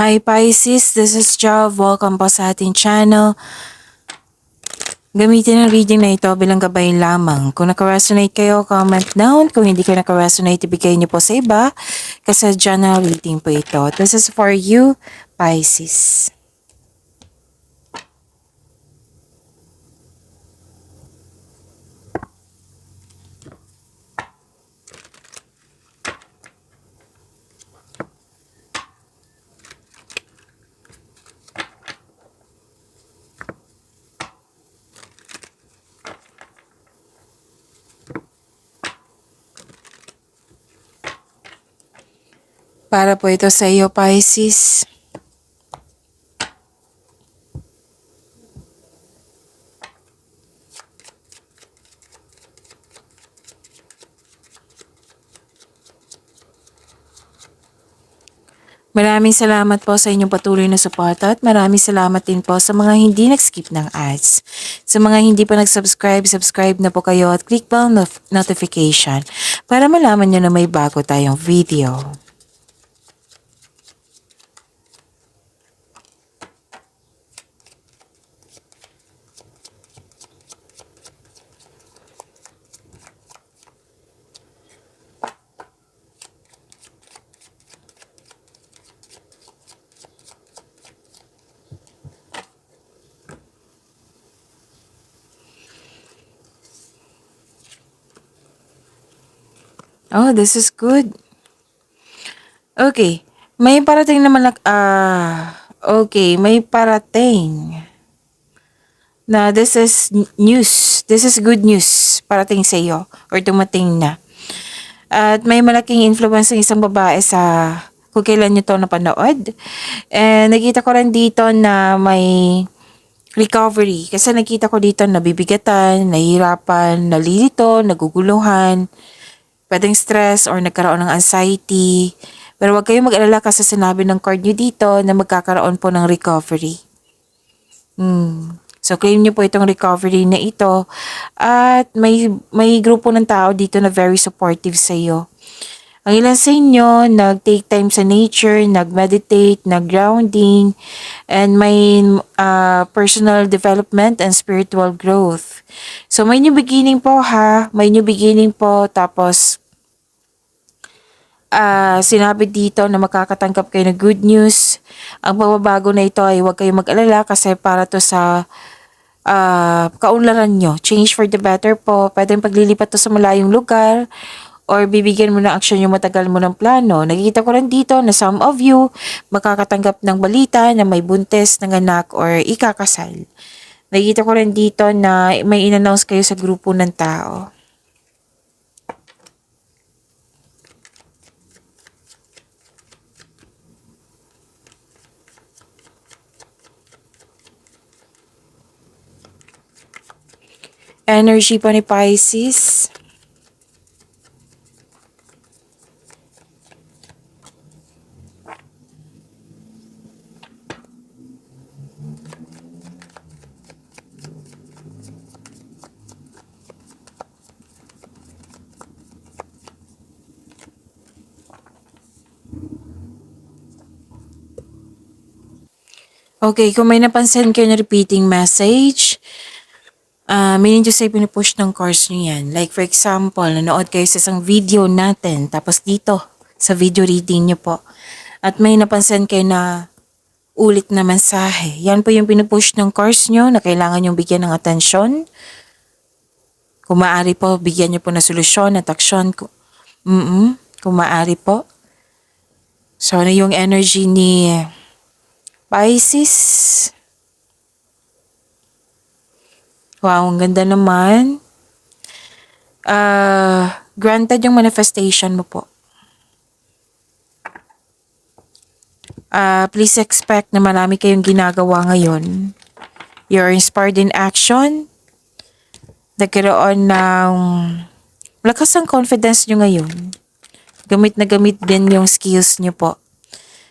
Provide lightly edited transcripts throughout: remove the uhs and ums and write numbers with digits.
Hi Pisces, this is Jav. Welcome po sa ating channel. Gamitin ang reading na ito bilang gabay lamang. Kung naka-resonate kayo, comment down. Kung hindi kayo naka-resonate, ibigay niyo po sa iba. Kasi general reading po ito. This is for you, Pisces. Para po ito sa iyo, Pisces. Maraming salamat po sa inyong patuloy na suporta at maraming salamat din po sa mga hindi nag-skip ng ads. Sa mga hindi pa nag-subscribe, subscribe na po kayo at click bell notification para malaman nyo na may bago tayong video. Oh, this is good. Okay. May parating naman okay, may parating na this is news. This is good news parating sa iyo or dumating na. At may malaking influence ng isang babae sa kung kailan nyo to napanood. And nakita ko rin dito na may recovery. Kasi nakita ko dito nabibigatan, nahihirapan, nalilito, naguguluhan, pwedeng stress or nagkaroon ng anxiety. Pero huwag kayong mag-alala kasi sinabi ng card nyo dito na magkakaroon po ng recovery. So, claim nyo po itong recovery na ito. At may grupo ng tao dito na very supportive sa iyo. Ang ilan sa inyo, nag-take time sa nature, nag-meditate, nag-grounding, and may personal development and spiritual growth. So, may new beginning po ha. May new beginning po. Tapos, sinabi dito na makakatanggap kayo ng good news. Ang pagbabago na ito ay huwag kayong mag-alala kasi para to sa kaunlaran nyo. Change for the better po. Pwedeng paglilipat to sa malayong lugar or bibigyan mo ng aksyon yung matagal mo ng plano. Nakikita ko rin dito na some of you makakatanggap ng balita na may buntis ng anak or ikakasal. Nakikita ko rin dito na may in-announce kayo sa grupo ng tao. Energy pa ni Pisces. Okay, kung may napansin kayo na repeating message, meaning to say, pinupush ng cards nyo yan. Like for example, nanood kayo sa isang video natin, tapos dito, sa video reading nyo po. At may napansin kayo na ulit na mensahe. Yan po yung pinupush ng cards nyo na kailangan yung bigyan ng atensyon. Kung maaari po, bigyan nyo po na solusyon at aksyon. Kung maaari po. So, ano yung energy ni Pisces? Wow, ang ganda naman. Granted yung manifestation mo po. Please expect na marami kayong ginagawa ngayon. You're inspired in action. Nagkaroon ng lakas ang confidence nyo ngayon. Gamit na gamit din yung skills nyo po.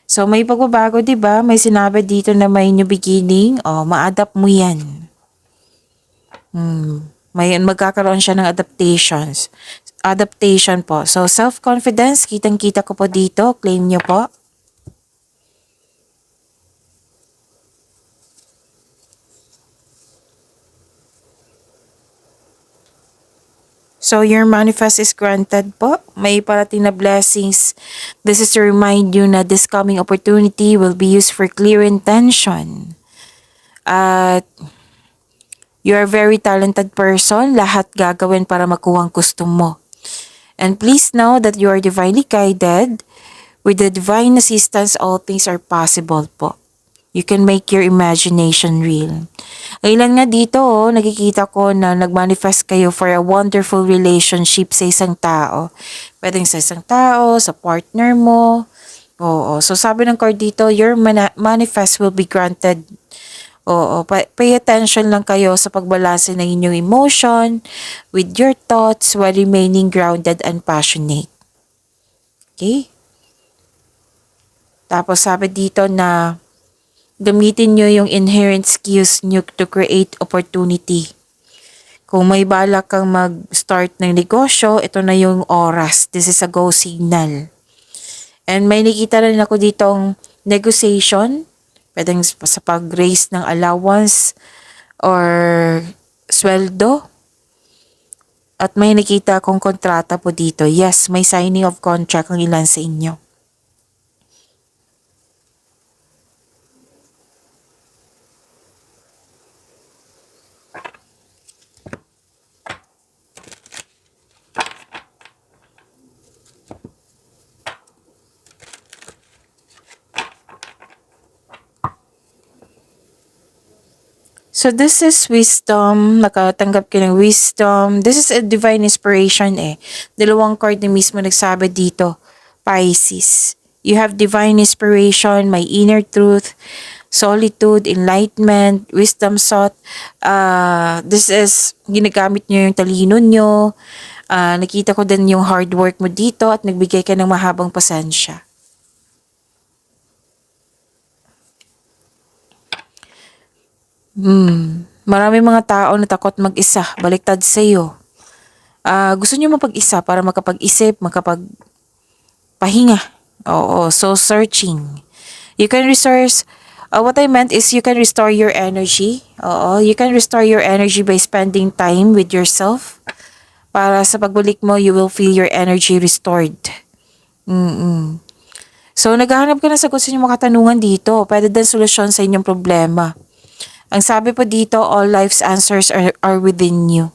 So, may pagbabago, di ba? May sinabi dito na may new beginning. Ma-adapt mo yan. Magkakaroon siya ng adaptations. Adaptation po. So, self-confidence, kitang-kita ko po dito. Claim nyo po. So your manifest is granted po. May parating na blessings. This is to remind you na this coming opportunity will be used for clear intention. At you are a very talented person. Lahat gagawin para makuha ang gusto mo. And please know that you are divinely guided. With the divine assistance, all things are possible po. You can make your imagination real. Ilan nga dito, nakikita ko na nagmanifest kayo for a wonderful relationship sa isang tao. Pwedeng sa isang tao, sa partner mo. Oo. So sabi ng card dito, your manifest will be granted. Oo. Pay attention lang kayo sa pagbalanse ng inyong emotion with your thoughts while remaining grounded and passionate. Okay? Tapos sabi dito na gamitin nyo yung inherent skills nyo to create opportunity. Kung may balak kang mag-start ng negosyo, ito na yung oras. This is a go signal. And may nakita rin ako ditong negotiation. Pwedeng sa pag-raise ng allowance or sweldo. At may nakita akong kontrata po dito. Yes, may signing of contract ang ilan sa inyo. So this is wisdom, nakatanggap ka ng wisdom. This is a divine inspiration eh. Dalawang card na mismo nagsabi dito, Pisces. You have divine inspiration, my inner truth, solitude, enlightenment, wisdom sought. This is, ginagamit nyo yung talino nyo. Nakita ko din yung hard work mo dito at nagbigay ka ng mahabang pasensya. Marami mga tao na takot mag-isa, baliktad sa iyo. Gusto niyo mapag-isa para makapag-isip, makapagpahinga. Oo, so searching. You can resource, what I meant is you can restore your energy. Oo, you can restore your energy by spending time with yourself. Para sa pagbalik mo, you will feel your energy restored. So, naghahanap ka na sagot sa inyong mga katanungan dito. Pwede din solusyon sa inyong problema. Ang sabi po dito, all life's answers are within you.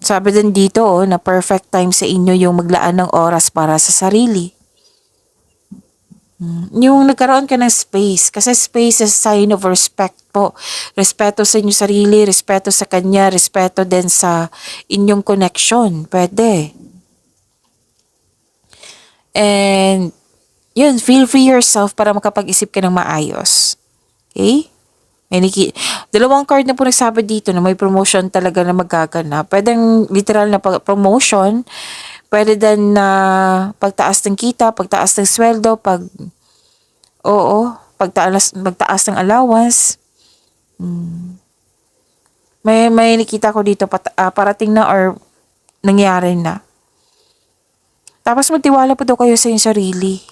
Sabi din dito na perfect time sa inyo yung maglaan ng oras para sa sarili. Yung nagkaroon ka ng space. Kasi space is a sign of respect po. Respeto sa inyong sarili, respeto sa kanya, respeto din sa inyong connection. Pwede. And, yun, feel free yourself para makapag-isip ka ng maayos. Okay? Dalawang card na po nagsabi dito na may promotion talaga na magaganap. Pwedeng literal na promotion. Pwede din na pagtaas ng kita, pagtaas ng sweldo, pagtaas ng allowance. May nakita ko dito parating na or nangyari na. Tapos magtiwala po daw kayo sa inyong sarili.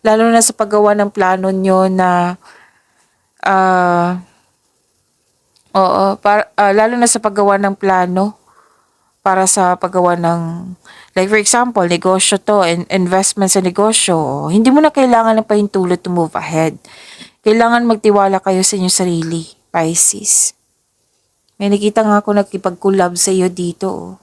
Lalo na sa paggawa ng plano nyo na lalo na sa paggawa ng plano para sa paggawa ng, like for example, negosyo to, investment sa negosyo. Hindi mo na kailangan ng pahintulot to move ahead. Kailangan magtiwala kayo sa inyong sarili, Pisces. May nakita nga ako nagkipag-collab sa iyo dito.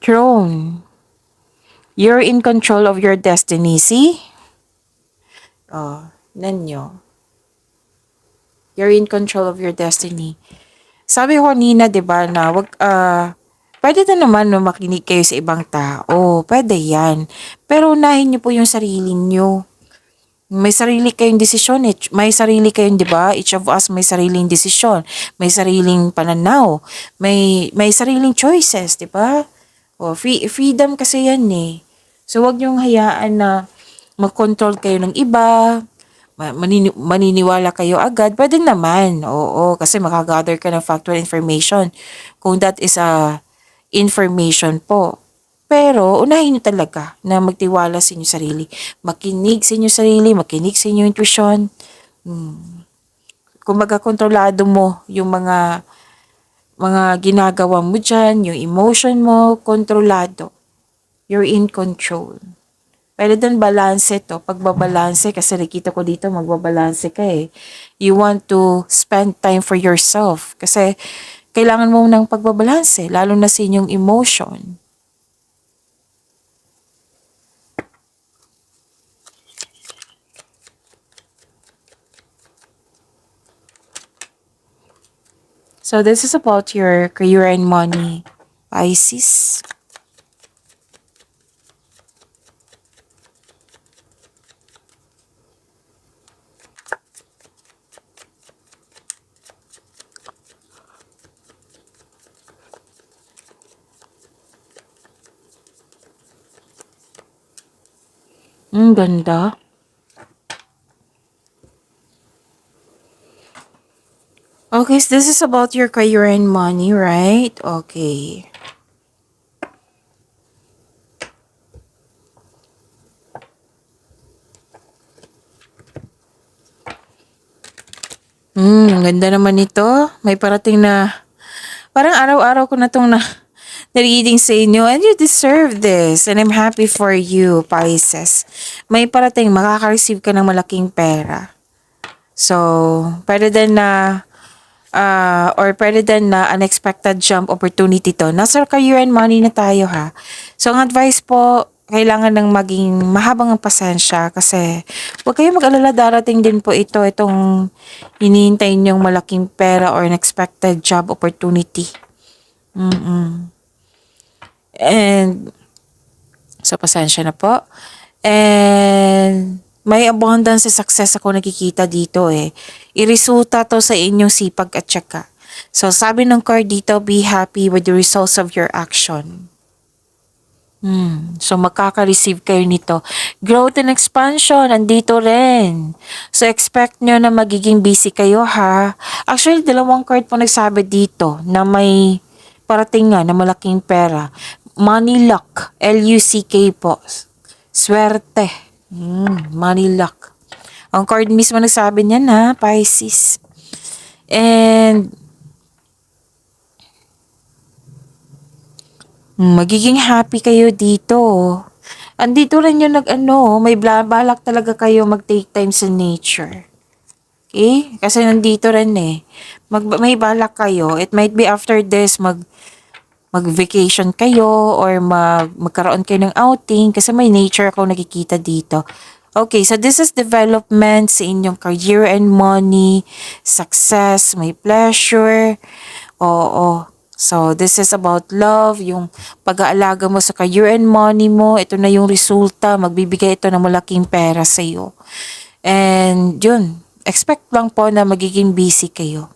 Throne. You're in control of your destiny, see? Nanyo. You're in control of your destiny. Sabi ko kanina, 'di ba, na pwede na naman na makinig kayo sa ibang tao. Pwede 'yan. Pero unahin niyo po yung sarili niyo. May sarili kayong desisyon eh. May sarili kayong, 'di ba? Each of us may sariling desisyon, may sariling pananaw, may sariling choices, 'di ba? Freedom kasi yan eh. So, wag niyong hayaan na mag-control kayo ng iba, maniniwala kayo agad, pwede naman. Oo, kasi makagather ka ng factual information kung that is a information po. Pero unahin niyo talaga na magtiwala sa inyong sarili. Makinig sa inyong sarili, makinig sa inyong intuition. Kumbaga kontrolado mo yung mga ginagawa mo dyan, yung emotion mo, kontrolado. You're in control. Pero doon balanse to, pagbabalanse, kasi nakita ko dito magbabalanse ka eh. You want to spend time for yourself kasi kailangan mo ng pagbabalanse, lalo na sa inyong emotion. So this is about your career and money, Pisces. Ganda. Okay, so this is about your career and money, right? Okay. Ganda naman ito. May parating na, parang araw-araw ko na itong na-reading sa inyo, and you deserve this. And I'm happy for you, Pisces. May parating, makaka-receive ka ng malaking pera. So, pwede din na, or pwede din na unexpected jump opportunity to. Nasa career and money na tayo ha. So, ang advice po, kailangan ng maging mahabang ang pasensya kasi huwag kayong mag-alala, darating din po itong hinihintay niyong malaking pera or unexpected job opportunity. And, so pasensya na po. And, may abundance sa success ako nakikita dito eh. Iresulta to sa inyong sipag at syaga. So, sabi ng card dito, be happy with the results of your action. So, makaka-receive kayo nito. Growth and expansion, andito rin. So, expect nyo na magiging busy kayo ha. Actually, dalawang card po nagsabi dito na may parating nga na malaking pera. Money luck, L-U-C-K po. Swerte. Money luck. Ang card mismo nagsabi niyan ha, Pisces. And, magiging happy kayo dito. Andito rin yung may balak talaga kayo mag-take time sa nature. Okay? Kasi nandito rin eh. May balak kayo. It might be after this, mag-vacation kayo or magkaroon kayo ng outing kasi may nature ako nakikita dito. Okay, so this is development sa inyong career and money, success, may pleasure. Oo. So, this is about love, yung pag-aalaga mo sa career and money mo. Ito na yung resulta. Magbibigay ito ng malaking pera sa iyo. And, yun. Expect lang po na magiging busy kayo.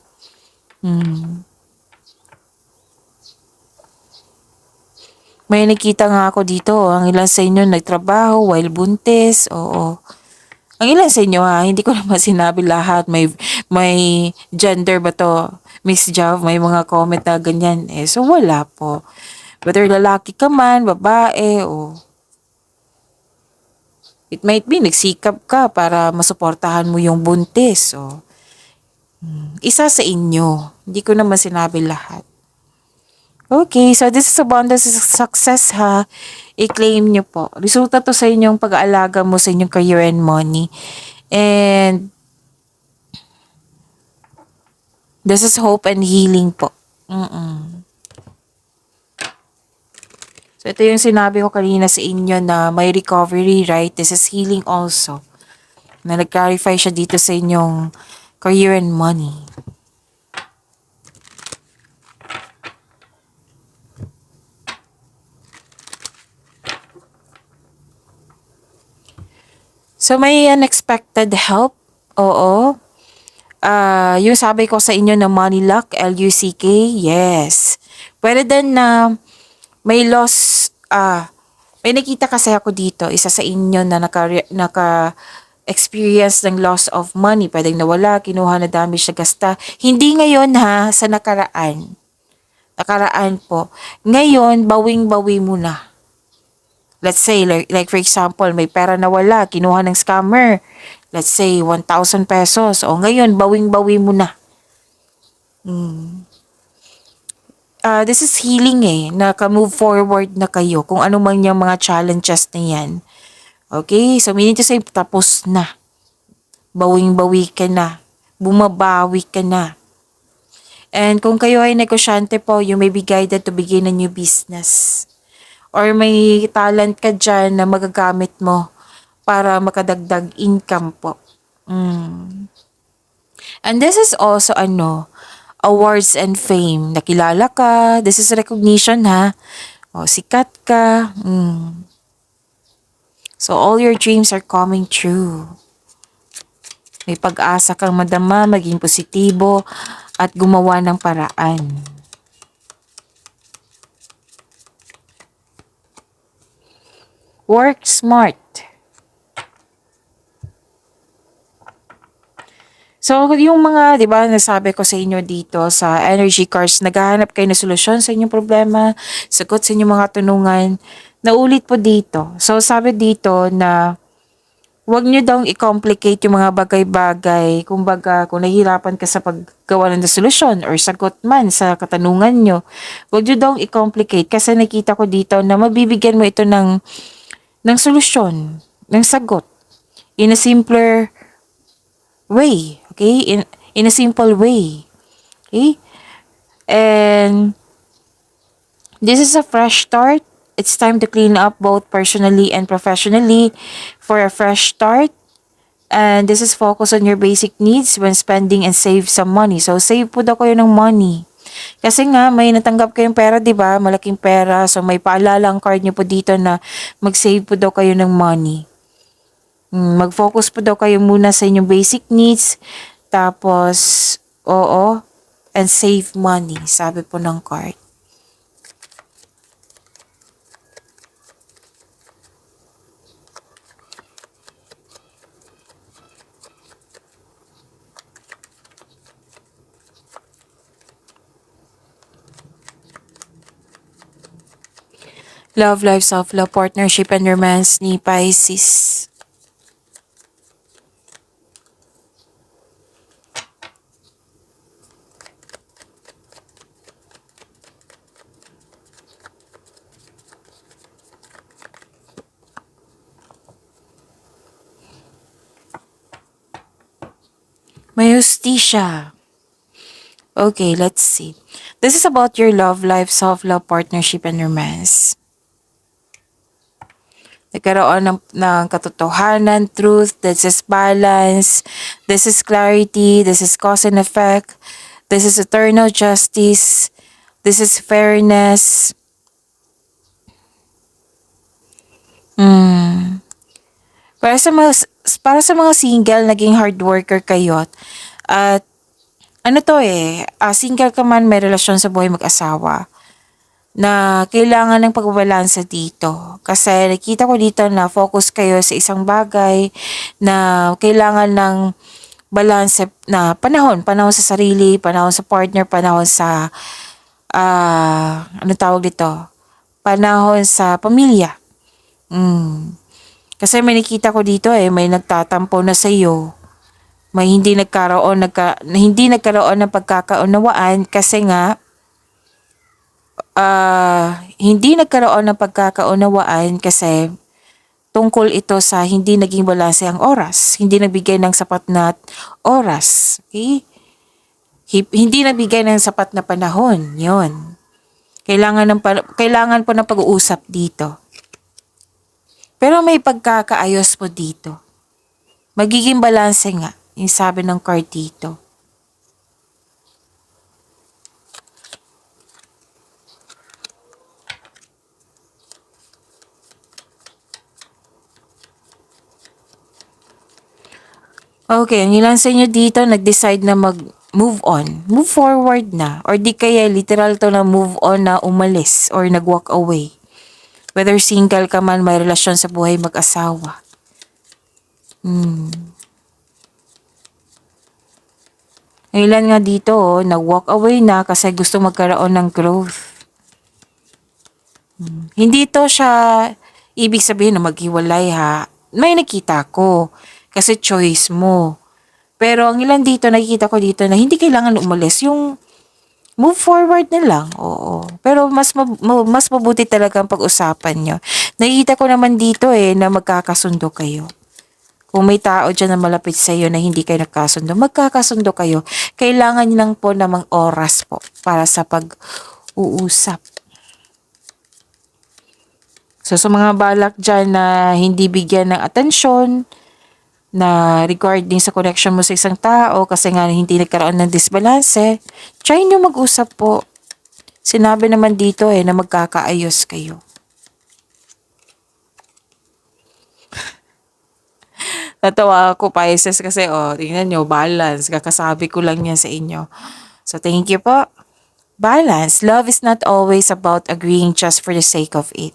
May nakita nga ako dito. Ang ilan sa inyo nagtrabaho while buntis. Oo. Ang ilan sa inyo hindi ko naman sinabi lahat. May gender ba to? Miss Jav, may mga comment na ganyan. So wala po. Whether lalaki ka man, babae, o it might be nagsikap ka para masuportahan mo yung buntis. So, isa sa inyo. Hindi ko naman sinabi lahat. Okay, so this is abundance of success ha. I-claim nyo po. Resulta to sa inyong pag-aalaga mo sa inyong career and money. And this is hope and healing po. So ito yung sinabi ko kanina sa inyo na may recovery, right? This is healing also. Na nag-clarify siya dito sa inyong career and money. So, may unexpected help. Oo. Yung sabi ko sa inyo na money luck, L-U-C-K, yes. Pwede din na may loss, may nakita kasi ako dito, isa sa inyo na experience ng loss of money. Pwedeng nawala, kinuha na damage na gasta. Hindi ngayon ha, sa nakaraan. Nakaraan po. Ngayon, bawing-bawi mo na. Let's say, like for example, may pera na wala, kinuha ng scammer. Let's say, 1,000 pesos. O ngayon, bawing-bawi mo na. This is healing naka-move forward na kayo kung ano man yung mga challenges na yan. Okay? So, meaning to say, tapos na. Bawing-bawi ka na. Bumabawi ka na. And kung kayo ay negosyante po, you may be guided to begin a new business. Or may talent ka dyan na magagamit mo para makadagdag income po. And this is also awards and fame. Nakilala ka, this is recognition ha. O, sikat ka. So all your dreams are coming true. May pag-asa kang madama, maging positibo, at gumawa ng paraan. Work smart. So, yung mga, di ba, nasabi ko sa inyo dito sa energy cards, naghahanap kayo ng solusyon sa inyong problema, sagot sa inyong mga tanungan, naulit po dito. So, sabi dito na huwag nyo daw i-complicate yung mga bagay-bagay. Kumbaga, kung nahihirapan ka sa paggawa ng solusyon or sagot man sa katanungan nyo, huwag nyo daw i-complicate kasi nakita ko dito na mabibigyan mo ito ng solusyon, ng sagot in a simpler way. Okay? In a simple way. Okay? And this is a fresh start. It's time to clean up both personally and professionally for a fresh start. And this is focus on your basic needs when spending and save some money. So, save po daw kayo ng money. Kasi nga, may natanggap kayong pera, di ba? Malaking pera. So, may paalala ang card niyo po dito na mag-save po daw kayo ng money. Mag-focus po daw kayo muna sa inyong basic needs. Tapos, and save money. Sabi po ng card. Love, life, self-love, partnership, and romance ni Pisces. May Justicia. Okay, let's see. This is about your love life, self-love, partnership, and romance. Nagkaroon ng katotohanan, truth, this is balance, this is clarity, this is cause and effect, this is eternal justice, this is fairness. Para sa mga single, naging hard worker kayo. At single ka man, may relasyon sa buhay mag-asawa na kailangan ng pagbabalansa dito. Kasi nakita ko dito na focus kayo sa isang bagay na kailangan ng balanse na panahon sa sarili, panahon sa partner, panahon sa panahon sa pamilya. Kasi may nakita ko dito may nagtatampo na sa iyo. May hindi nagkaroon ng pagkakaunawaan kasi nga hindi nagkaroon ng pagkakaunawaan kasi tungkol ito sa hindi naging balanse ang oras. Hindi nagbigay ng sapat na oras. Okay? Hindi nagbigay ng sapat na panahon. Yun. Kailangan po ng pag-uusap dito. Pero may pagkakaayos po dito. Magiging balanse nga, yung sabi ng card dito. Okay, ang ilan sa inyo dito nag-decide na mag-move on. Move forward na. Or di kaya literal to na move on na umalis or nag-walk away. Whether single ka man, may relasyon sa buhay mag-asawa. Ang ilan nga dito, nag-walk away na kasi gusto magkaroon ng growth. Hindi to siya ibig sabihin na maghiwalay ha. May nakita ko kasi choice mo. Pero ang ilan dito, nakikita ko dito na hindi kailangan umalis. Yung move forward na lang. Oo. Pero mas mabuti talaga ang pag-usapan nyo. Nakikita ko naman dito na magkakasundo kayo. Kung may tao dyan na malapit sa iyo na hindi kayo nagkasundo, magkakasundo kayo. Kailangan lang po namang oras po para sa pag-uusap. So sa mga balak dyan na hindi bigyan ng atensyon, na regarding sa connection mo sa isang tao kasi nga hindi nagkaroon ng disbalance, try nyo mag-usap po. Sinabi naman dito na magkakaayos kayo. Natawa ako, Pisces, kasi tingnan nyo, balance. Kakasabi ko lang yan sa inyo. So thank you po. Balance. Love is not always about agreeing just for the sake of it.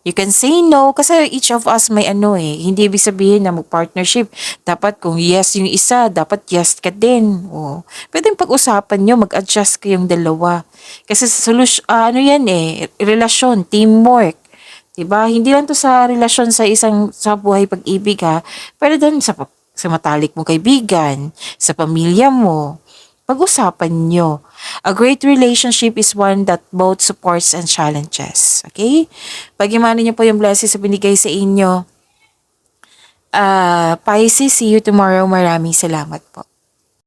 You can say no kasi each of us may Hindi ibig sabihin na mag-partnership. Dapat kung yes yung isa, dapat yes ka din. Pwedeng pag-usapan nyo, mag-adjust kayong dalawa. Kasi relasyon, teamwork. Diba? Hindi lang to sa relasyon sa buhay pag-ibig ha. Pero doon sa matalik mo kaibigan, sa pamilya mo, pag-usapan nyo. A great relationship is one that both supports and challenges. Okay? Pag-imanin nyo po yung blessings na binigay sa inyo. Pisces, see you tomorrow. Maraming salamat po.